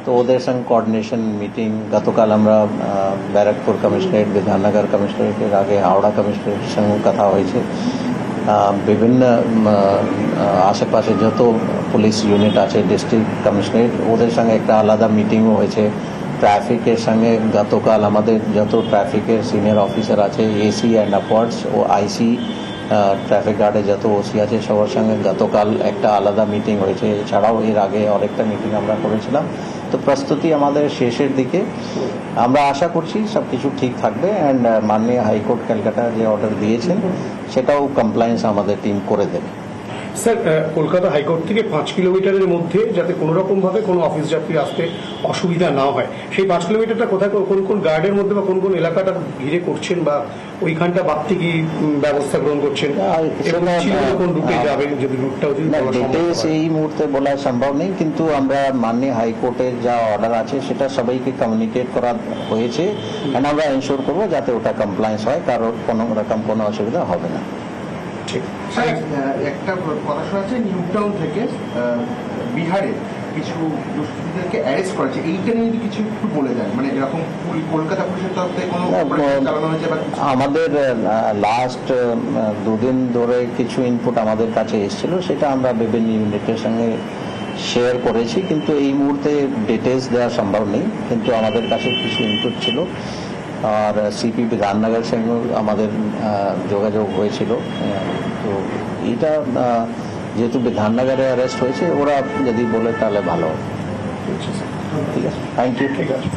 তো ওদের সঙ্গে কোঅর্ডিনেশন মিটিং গতকাল আমরা ব্যারাকপুর কমিশনারেট, বিধাননগর কমিশনারেটের আগে হাওড়া কমিশনারেটের সঙ্গে কথা হয়েছে। বিভিন্ন আশেপাশে যত পুলিশ ইউনিট আছে, ডিস্ট্রিক্ট কমিশনারেট, ওদের সঙ্গে একটা আলাদা মিটিংও হয়েছে। ট্রাফিকের সঙ্গে গতকাল আমাদের যত ট্রাফিকের সিনিয়র অফিসার আছে, এসি অ্যান্ড আপওয়ার্ডস ও আইসি, ট্রাফিক গার্ডে যত ওসি আছে সবার সঙ্গে গতকাল একটা আলাদা মিটিং হয়েছে। এছাড়াও এর আগে আরেকটা মিটিং আমরা করেছিলাম। তো প্রস্তুতি আমাদের শেষের দিকে। আমরা আশা করছি সব কিছু ঠিক থাকবে অ্যান্ড মাননীয় হাইকোর্ট ক্যালকাটা যে অর্ডার দিয়েছেন সেটাও কমপ্লায়েন্স আমাদের টিম করে দেবে। স্যার, কলকাতা হাইকোর্ট থেকে 5 কিলোমিটারের মধ্যে যাতে কোনো রকম ভাবে কোনো অফিস যাত্রী আসতে অসুবিধা না হয়, সেই 5 কিলোমিটারটা কোথায়, কোন কোন গার্ডের মধ্যে বা কোন কোন এলাকাটা ঘিরে করছেন, বা ওইখানটা বাড়তি কি ব্যবস্থা গ্রহণ করছেন, কোন রুটে যাবেন, যদি রুটটাও এই মুহূর্তে বলা সম্ভব নেই, কিন্তু আমরা মাননীয় হাইকোর্টের যা অর্ডার আছে সেটা সবাইকে কমিউনিকেট করা হয়েছে এন্ড আমরা এনশোর করবো যাতে ওটা কমপ্লায়েন্স হয়, কারোর কোনো রকম কোনো অসুবিধা হবে না। একটা কথা শোনা যাচ্ছে নিউ টাউন থেকে বিহারে কিছু দুষ্কৃতীদেরকে অ্যারেস্ট করেছে, এইটা নিয়ে কিছু একটু বলে দেন, মানে এরকম কলকাতা পুলিশের তরফ থেকে কোনো চালানো হয়েছে? আমাদের লাস্ট দুদিন ধরে কিছু ইনপুট আমাদের কাছে এসেছিল, সেটা আমরা বিভিন্ন ইউনিটের সঙ্গে শেয়ার করেছি, কিন্তু এই মুহূর্তে ডিটেলস দেওয়া সম্ভব নেই, কিন্তু আমাদের কাছে কিছু ইনপুট ছিল। আর সিপি বিধাননগর সঙ্গে আমাদের যোগাযোগ হয়েছিল। তো এইটা যেহেতু বিধাননগরে অ্যারেস্ট হয়েছে, ওরা যদি বলে তাহলে ভালো। ঠিক আছে, থ্যাংক ইউ। ঠিক আছে।